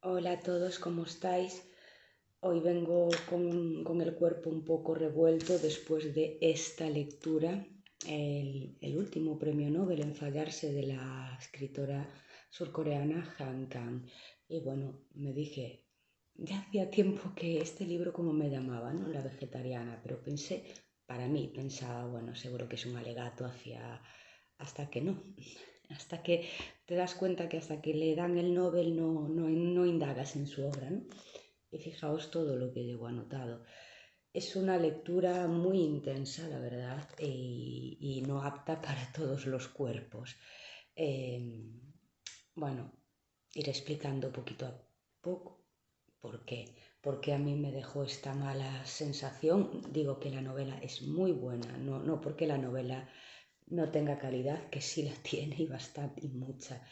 Hola a todos, ¿cómo estáis? Hoy vengo con el cuerpo un poco revuelto después de esta lectura, el último premio Nobel en fallarse de la escritora surcoreana Han Kang. Y bueno, me dije, ya hacía tiempo que este libro como me llamaba, ¿no? La vegetariana, pero pensé, para mí, pensaba, bueno, seguro que es un alegato hacia, hasta que no. Hasta que te das cuenta que hasta que le dan el Nobel no indagas en su obra, ¿no? Y fijaos todo lo que llevo anotado. Es una lectura muy intensa, la verdad, y no apta para todos los cuerpos. Eh, bueno, iré explicando poquito a poco por qué. Porque a mí me dejó esta mala sensación. Digo que la novela es muy buena, no porque la novela no tenga calidad, que sí la tiene y bastante y mucha,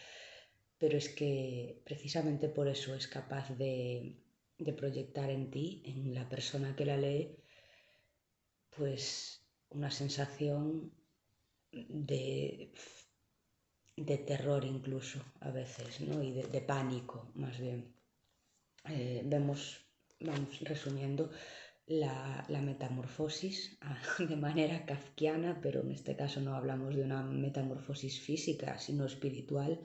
pero es que precisamente por eso es capaz de proyectar en ti, en la persona que la lee, pues una sensación de, de terror incluso a veces, ¿no? Y de pánico más bien. Vamos resumiendo, la metamorfosis de manera kafkiana, pero en este caso no hablamos de una metamorfosis física, sino espiritual,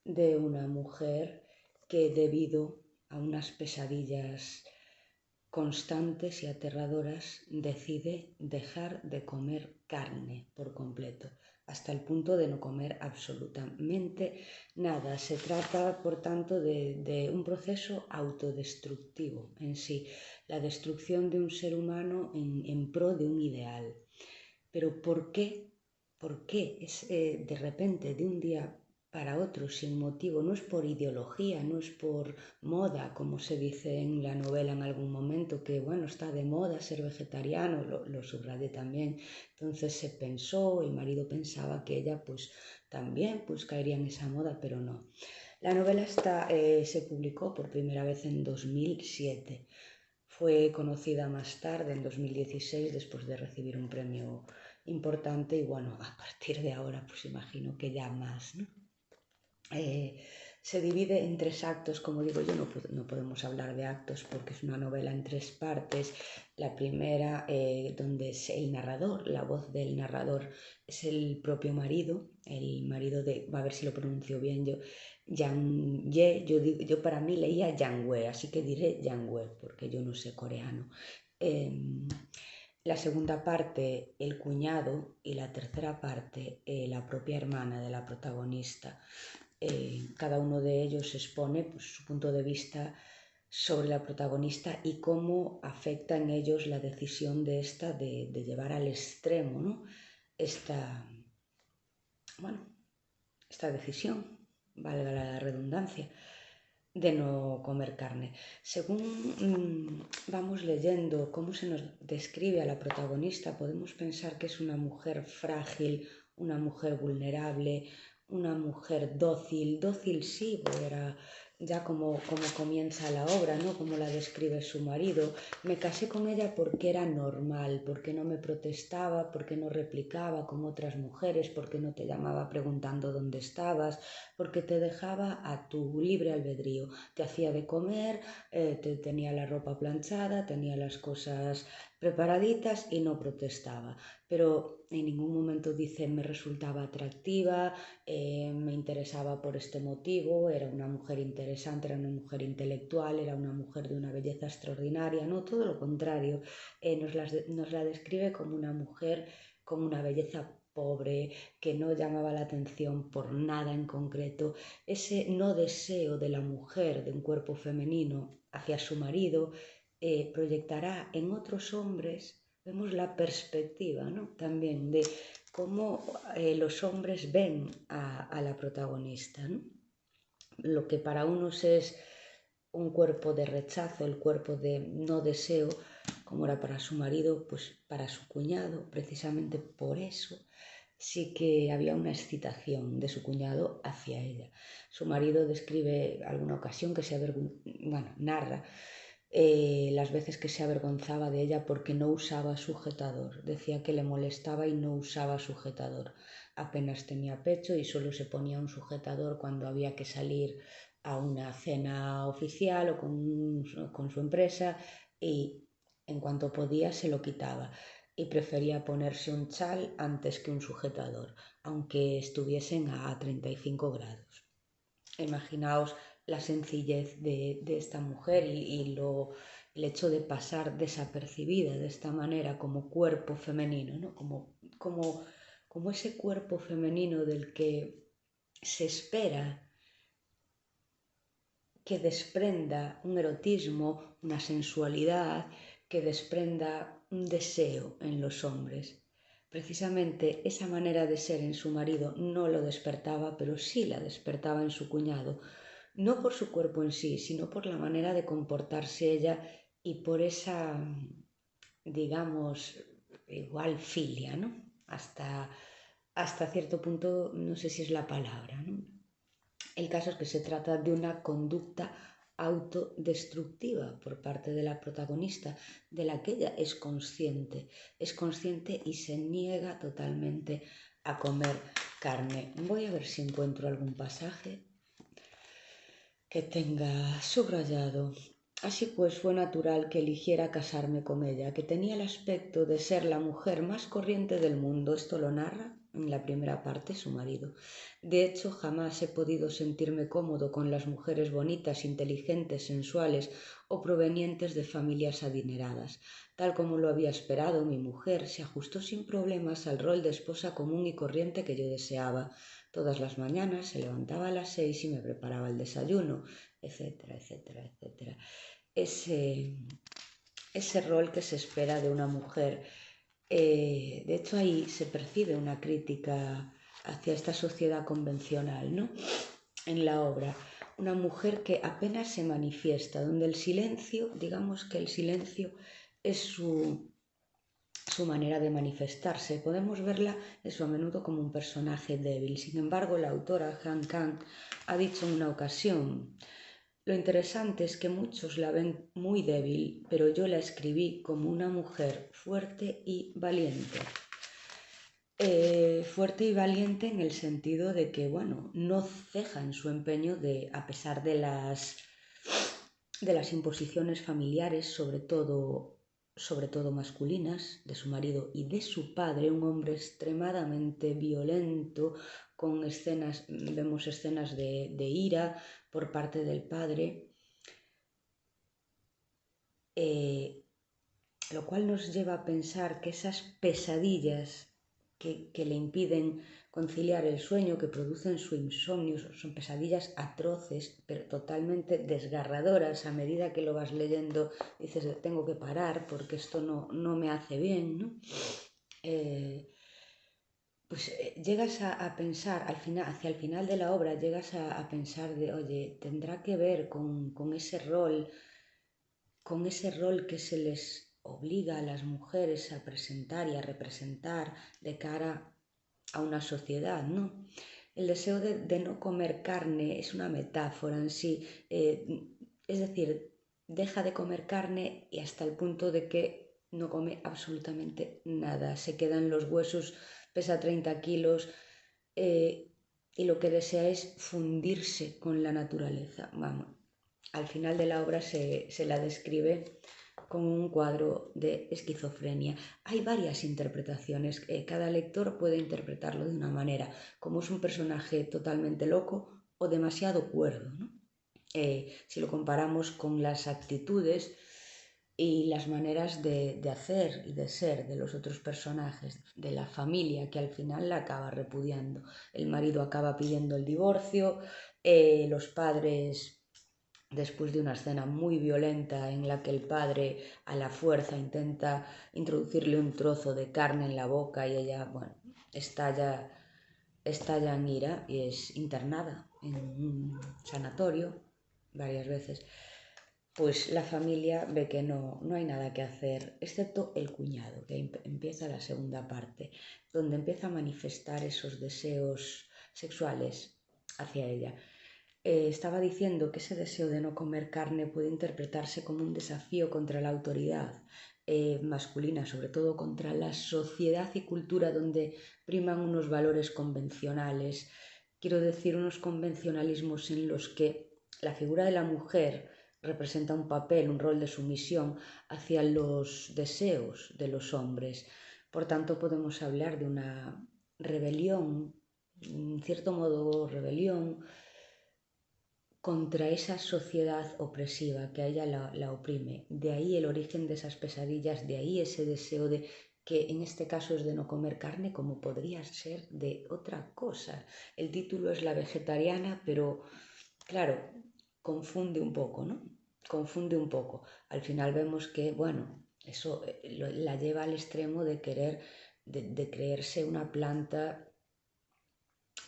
de una mujer que debido a unas pesadillas constantes y aterradoras decide dejar de comer carne por completo, hasta el punto de no comer absolutamente nada. Se trata, por tanto, de un proceso autodestructivo en sí, la destrucción de un ser humano en pro de un ideal. Pero ¿por qué? ¿Por qué es de repente, de un día para otro, sin motivo? No es por ideología, no es por moda, como se dice en la novela en algún momento, que bueno, está de moda ser vegetariano, lo subrayé también. Entonces se pensó, el marido pensaba que ella pues también pues caería en esa moda, pero no. La novela se publicó por primera vez en 2007. Fue conocida más tarde, en 2016, después de recibir un premio importante y bueno, a partir de ahora pues imagino que ya más, ¿no? Se divide en tres actos, como digo yo, no podemos hablar de actos porque es una novela en tres partes. La primera, donde es el narrador, la voz del narrador es el propio marido, a ver si lo pronuncio bien yo, Yang Ye, yo para mí leía Yang Wei, así que diré Yang Wei porque yo no sé coreano. Eh, la segunda parte, el cuñado, y la tercera parte, la propia hermana de la protagonista. Cada uno de ellos expone pues, su punto de vista sobre la protagonista y cómo afecta en ellos la decisión de esta de llevar al extremo, ¿no? esta, bueno, esta decisión, valga la redundancia, de no comer carne. Según vamos leyendo cómo se nos describe a la protagonista, podemos pensar que es una mujer frágil, una mujer vulnerable, una mujer dócil sí, era ya como comienza la obra, ¿no? Como la describe su marido. Me casé con ella porque era normal, porque no me protestaba, porque no replicaba como otras mujeres, porque no te llamaba preguntando dónde estabas, porque te dejaba a tu libre albedrío. Te hacía de comer, tenía la ropa planchada, tenía las cosas preparaditas y no protestaba. Pero en ningún momento dice me resultaba atractiva, me interesaba por este motivo, era una mujer interesante, era una mujer intelectual, era una mujer de una belleza extraordinaria. No, todo lo contrario. Nos la describe como una mujer con una belleza pobre, que no llamaba la atención por nada en concreto. Ese no deseo de la mujer, de un cuerpo femenino, hacia su marido, proyectará en otros hombres. Vemos la perspectiva, ¿no? También de cómo los hombres ven a la protagonista, ¿no? Lo que para unos es un cuerpo de rechazo, el cuerpo de no deseo, como era para su marido, pues para su cuñado, precisamente por eso sí que había una excitación de su cuñado hacia ella. Su marido describe alguna ocasión que narra las veces que se avergonzaba de ella porque no usaba sujetador. Decía que le molestaba y no usaba sujetador. Apenas tenía pecho y solo se ponía un sujetador cuando había que salir a una cena oficial o con su empresa, y en cuanto podía se lo quitaba y prefería ponerse un chal antes que un sujetador, aunque estuviesen a 35 grados. Imaginaos la sencillez de esta mujer el hecho de pasar desapercibida de esta manera como cuerpo femenino, ¿no? Como ese cuerpo femenino del que se espera que desprenda un erotismo, una sensualidad, que desprenda un deseo en los hombres. Precisamente esa manera de ser en su marido no lo despertaba, pero sí la despertaba en su cuñado, no por su cuerpo en sí, sino por la manera de comportarse ella y por esa, digamos, igual filia, ¿no? Hasta cierto punto, no sé si es la palabra, ¿no? El caso es que se trata de una conducta autodestructiva por parte de la protagonista, de la que ella es consciente y se niega totalmente a comer carne. Voy a ver si encuentro algún pasaje que tenga subrayado. Así pues, fue natural que eligiera casarme con ella, que tenía el aspecto de ser la mujer más corriente del mundo. Esto lo narra en la primera parte su marido. De hecho, jamás he podido sentirme cómodo con las mujeres bonitas, inteligentes, sensuales o provenientes de familias adineradas. Tal como lo había esperado, mi mujer se ajustó sin problemas al rol de esposa común y corriente que yo deseaba. Todas las mañanas se levantaba a las 6 y me preparaba el desayuno, etcétera, etcétera, etcétera. Ese rol que se espera de una mujer. De hecho, ahí se percibe una crítica hacia esta sociedad convencional, ¿no? En la obra, una mujer que apenas se manifiesta, donde el silencio, digamos que el silencio es su manera de manifestarse. Podemos verla eso a menudo como un personaje débil. Sin embargo, la autora Han Kang ha dicho en una ocasión: lo interesante es que muchos la ven muy débil, pero yo la escribí como una mujer fuerte y valiente. Fuerte y valiente en el sentido de que, bueno, no ceja en su empeño a pesar de las imposiciones familiares, sobre todo masculinas, de su marido y de su padre, un hombre extremadamente violento, vemos escenas de ira por parte del padre, lo cual nos lleva a pensar que esas pesadillas que le impiden conciliar el sueño, que producen su insomnio, son pesadillas atroces, pero totalmente desgarradoras. A medida que lo vas leyendo dices, tengo que parar porque esto no me hace bien, ¿no? Llegas a pensar, hacia el final de la obra, llegas a pensar oye, tendrá que ver con ese rol que se les obliga a las mujeres a presentar y a representar de cara a una sociedad, ¿no? El deseo de no comer carne es una metáfora en sí, es decir, deja de comer carne y hasta el punto de que no come absolutamente nada, se quedan los huesos, pesa 30 kilos, y lo que desea es fundirse con la naturaleza. Vamos, al final de la obra se la describe con un cuadro de esquizofrenia. Hay varias interpretaciones, cada lector puede interpretarlo de una manera, como es un personaje totalmente loco o demasiado cuerdo, ¿no? Si lo comparamos con las actitudes y las maneras de hacer y de ser de los otros personajes, de la familia, que al final la acaba repudiando. El marido acaba pidiendo el divorcio, los padres, después de una escena muy violenta en la que el padre a la fuerza intenta introducirle un trozo de carne en la boca y ella, bueno, estalla en ira y es internada en un sanatorio varias veces. Pues la familia ve que no hay nada que hacer, excepto el cuñado, que empieza la segunda parte, donde empieza a manifestar esos deseos sexuales hacia ella. Estaba diciendo que ese deseo de no comer carne puede interpretarse como un desafío contra la autoridad masculina, sobre todo contra la sociedad y cultura donde priman unos valores convencionales, quiero decir, unos convencionalismos en los que la figura de la mujer representa un papel, un rol de sumisión hacia los deseos de los hombres. Por tanto, podemos hablar de una rebelión, en cierto modo rebelión, contra esa sociedad opresiva que a ella la oprime. De ahí el origen de esas pesadillas, de ahí ese deseo de que en este caso es de no comer carne, como podría ser de otra cosa. El título es La vegetariana, pero claro, confunde un poco, ¿no? Confunde un poco. Al final vemos que, bueno, eso la lleva al extremo de querer, de creerse una planta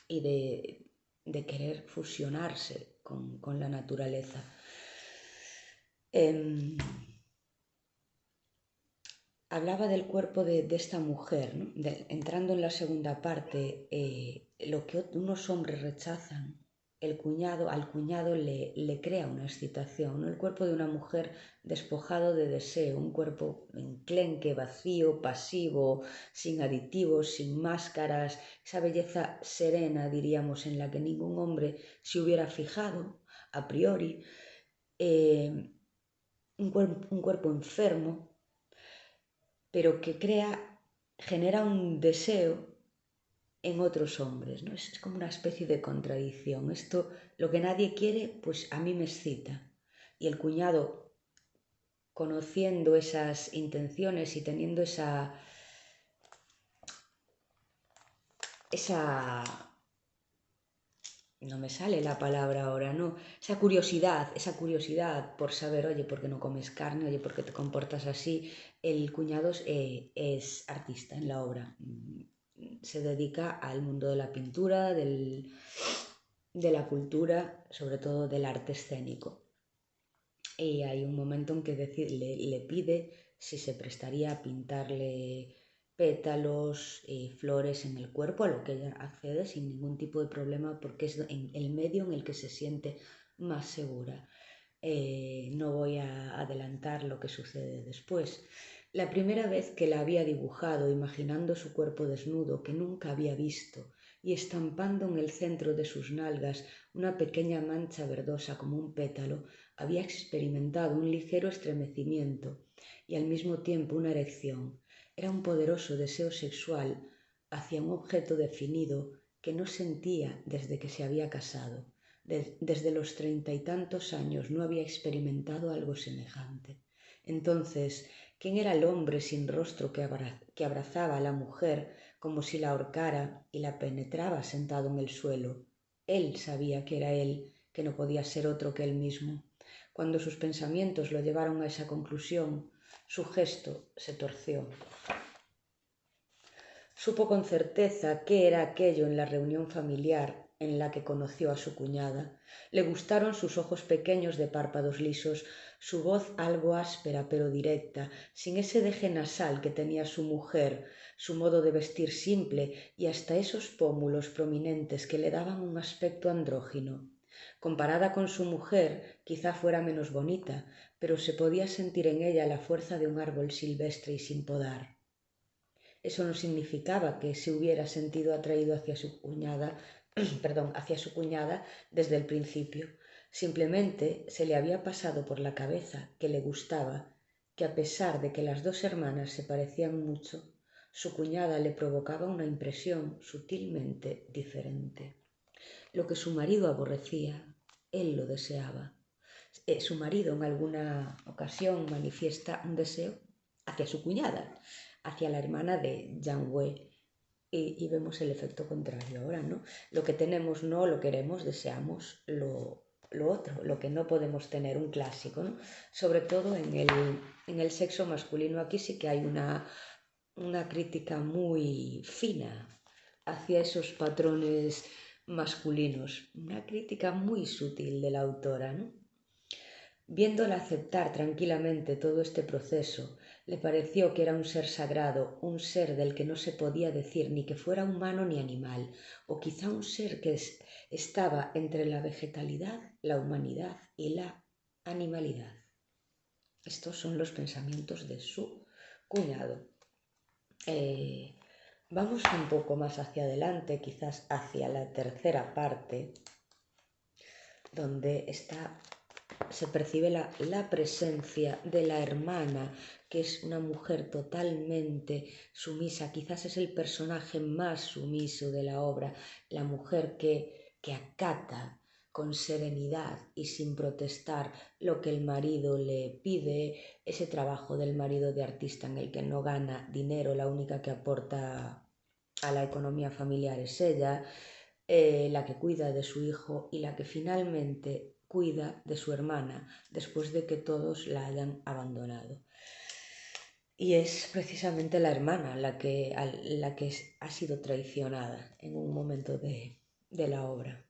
y de querer fusionarse con la naturaleza. Hablaba del cuerpo de esta mujer, ¿no? Entrando en la segunda parte, lo que unos hombres rechazan, al cuñado le crea una excitación, ¿no? El cuerpo de una mujer despojado de deseo, un cuerpo enclenque, vacío, pasivo, sin aditivos, sin máscaras, esa belleza serena, diríamos, en la que ningún hombre se hubiera fijado a priori, un cuerpo enfermo, pero que genera un deseo en otros hombres, ¿no? Es como una especie de contradicción. Esto, lo que nadie quiere, pues a mí me excita. Y el cuñado, conociendo esas intenciones y teniendo esa no me sale la palabra ahora, ¿no? Esa curiosidad por saber, oye, ¿por qué no comes carne? Oye, ¿por qué te comportas así? El cuñado es artista en la obra. Se dedica al mundo de la pintura, de la cultura, sobre todo del arte escénico. Y hay un momento en que le pide si se prestaría a pintarle pétalos y flores en el cuerpo, a lo que ella accede sin ningún tipo de problema porque es el medio en el que se siente más segura. No voy a adelantar lo que sucede después. La primera vez que la había dibujado, imaginando su cuerpo desnudo que nunca había visto y estampando en el centro de sus nalgas una pequeña mancha verdosa como un pétalo, había experimentado un ligero estremecimiento y al mismo tiempo una erección. Era un poderoso deseo sexual hacia un objeto definido que no sentía desde que se había casado. Desde los 30 y tantos años no había experimentado algo semejante. Entonces, ¿quién era el hombre sin rostro que abrazaba a la mujer como si la ahorcara y la penetraba sentado en el suelo? Él sabía que era él, que no podía ser otro que él mismo. Cuando sus pensamientos lo llevaron a esa conclusión, su gesto se torció. Supo con certeza qué era aquello en la reunión familiar en la que conoció a su cuñada. Le gustaron sus ojos pequeños de párpados lisos, su voz algo áspera pero directa, sin ese deje nasal que tenía su mujer, su modo de vestir simple y hasta esos pómulos prominentes que le daban un aspecto andrógino. Comparada con su mujer, quizá fuera menos bonita, pero se podía sentir en ella la fuerza de un árbol silvestre y sin podar. Eso no significaba que se hubiera sentido atraído hacia su cuñada, hacia su cuñada desde el principio. Simplemente se le había pasado por la cabeza que le gustaba, que a pesar de que las dos hermanas se parecían mucho, su cuñada le provocaba una impresión sutilmente diferente. Lo que su marido aborrecía, él lo deseaba. Su marido en alguna ocasión manifiesta un deseo hacia su cuñada, hacia la hermana de Yang Wei, y vemos el efecto contrario ahora, ¿no? Lo que tenemos no lo queremos, deseamos lo otro, lo que no podemos tener, un clásico, ¿no? Sobre todo en el sexo masculino. Aquí sí que hay una crítica muy fina hacia esos patrones masculinos, una crítica muy sutil de la autora, ¿no? Viéndola aceptar tranquilamente todo este proceso, le pareció que era un ser sagrado, un ser del que no se podía decir ni que fuera humano ni animal, o quizá un ser que estaba entre la vegetalidad, la humanidad y la animalidad. Estos son los pensamientos de su cuñado. Vamos un poco más hacia adelante, quizás hacia la tercera parte. donde se percibe la presencia de la hermana, que es una mujer totalmente sumisa. Quizás es el personaje más sumiso de la obra, la mujer que acata con serenidad y sin protestar lo que el marido le pide, ese trabajo del marido de artista en el que no gana dinero, la única que aporta a la economía familiar es ella, la que cuida de su hijo y la que finalmente cuida de su hermana después de que todos la hayan abandonado. Y es precisamente la hermana la que ha sido traicionada en un momento de la obra.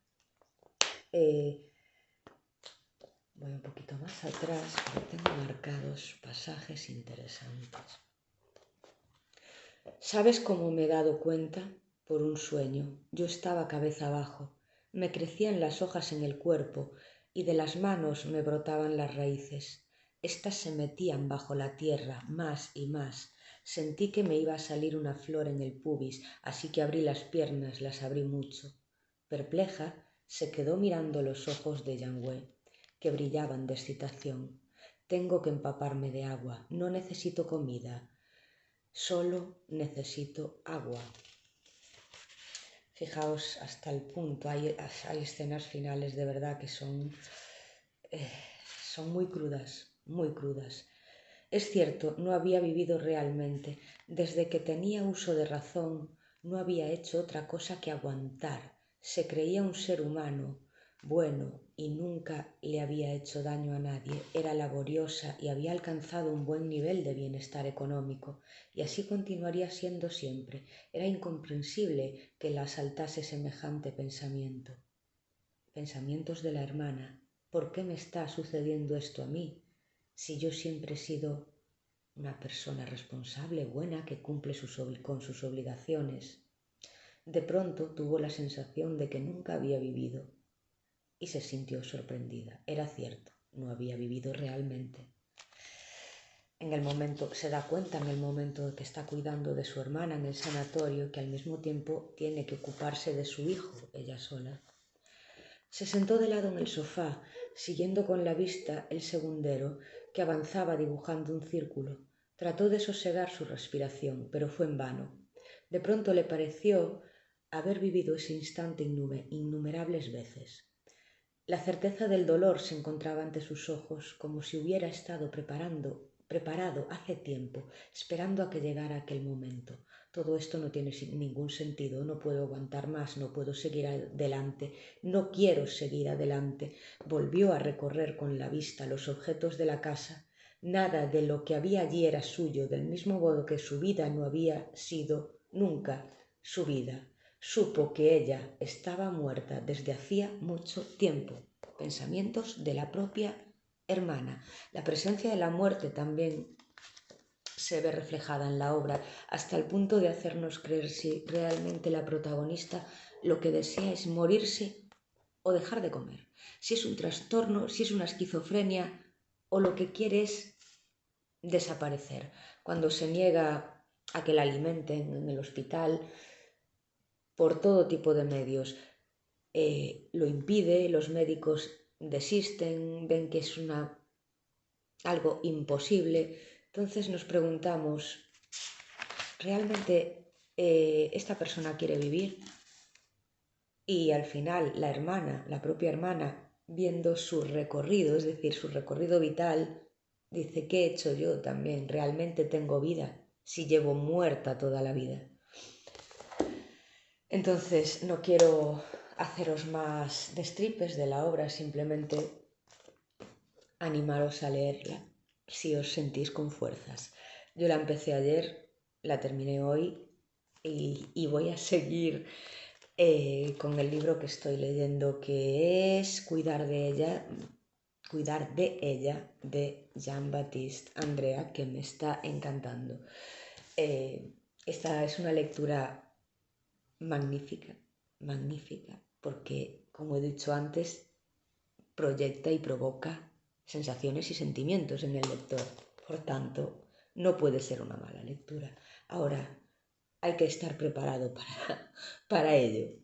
Voy un poquito más atrás porque tengo marcados pasajes interesantes. ¿Sabes cómo me he dado cuenta? Por un sueño. Yo estaba cabeza abajo. Me crecían las hojas en el cuerpo y de las manos me brotaban las raíces. Estas se metían bajo la tierra más y más. Sentí que me iba a salir una flor en el pubis, así que abrí las piernas, las abrí mucho. Perpleja, se quedó mirando los ojos de Janwé, que brillaban de excitación. Tengo que empaparme de agua, no necesito comida. Solo necesito agua. Fijaos hasta el punto, hay escenas finales de verdad que son muy crudas, muy crudas. Es cierto, no había vivido realmente. Desde que tenía uso de razón, no había hecho otra cosa que aguantar. Se creía un ser humano, bueno, y nunca le había hecho daño a nadie. Era laboriosa y había alcanzado un buen nivel de bienestar económico, y así continuaría siendo siempre. Era incomprensible que la asaltase semejante pensamiento. Pensamientos de la hermana. ¿Por qué me está sucediendo esto a mí? Si yo siempre he sido una persona responsable, buena, que cumple con sus obligaciones. De pronto tuvo la sensación de que nunca había vivido y se sintió sorprendida. Era cierto, no había vivido realmente. Se da cuenta en el momento que está cuidando de su hermana en el sanatorio, que al mismo tiempo tiene que ocuparse de su hijo, ella sola. Se sentó de lado en el sofá, siguiendo con la vista el segundero, que avanzaba dibujando un círculo. Trató de sosegar su respiración, pero fue en vano. De pronto le pareció haber vivido ese instante innumerables veces. La certeza del dolor se encontraba ante sus ojos, como si hubiera estado preparado hace tiempo, esperando a que llegara aquel momento. Todo esto no tiene ningún sentido, no puedo aguantar más, no puedo seguir adelante, no quiero seguir adelante. Volvió a recorrer con la vista los objetos de la casa. Nada de lo que había allí era suyo, del mismo modo que su vida no había sido nunca su vida. Supo que ella estaba muerta desde hacía mucho tiempo. Pensamientos de la propia hermana. La presencia de la muerte también se ve reflejada en la obra, hasta el punto de hacernos creer si realmente la protagonista lo que desea es morirse o dejar de comer. Si es un trastorno, si es una esquizofrenia o lo que quiere es desaparecer. Cuando se niega a que la alimenten en el hospital, por todo tipo de medios, lo impide, los médicos desisten, ven que es algo imposible. Entonces nos preguntamos, ¿realmente esta persona quiere vivir? Y al final la propia hermana, viendo su recorrido, es decir, su recorrido vital, dice, ¿qué he hecho yo también? ¿Realmente tengo vida si llevo muerta toda la vida? Entonces, no quiero haceros más destripes de la obra, simplemente animaros a leerla si os sentís con fuerzas. Yo la empecé ayer, la terminé hoy y voy a seguir con el libro que estoy leyendo, que es Cuidar de ella, de Jean-Baptiste Andrea, que me está encantando. Esta es una lectura magnífica, porque, como he dicho antes, proyecta y provoca sensaciones y sentimientos en el lector. Por tanto, no puede ser una mala lectura. Ahora, hay que estar preparado para ello.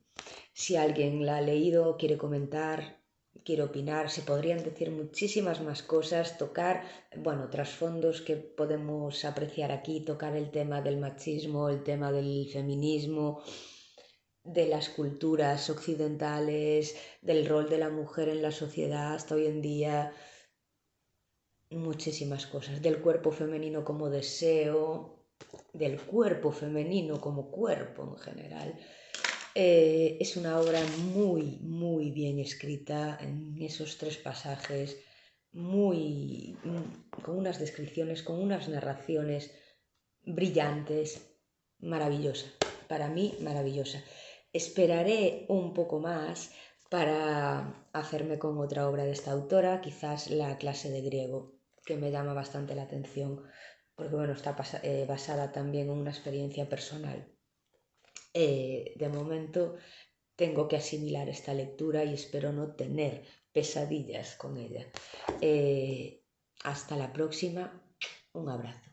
Si alguien la ha leído o quiere comentar, quiero opinar, se podrían decir muchísimas más cosas, tocar, bueno, trasfondos que podemos apreciar aquí, tocar el tema del machismo, el tema del feminismo, de las culturas occidentales, del rol de la mujer en la sociedad hasta hoy en día, muchísimas cosas, del cuerpo femenino como deseo, del cuerpo femenino como cuerpo en general. Es una obra muy, muy bien escrita en esos 3 pasajes, con unas descripciones, con unas narraciones brillantes, maravillosa, para mí maravillosa. Esperaré un poco más para hacerme con otra obra de esta autora, quizás La clase de griego, que me llama bastante la atención, porque bueno, está basada también en una experiencia personal. De momento tengo que asimilar esta lectura y espero no tener pesadillas con ella. Hasta la próxima, un abrazo.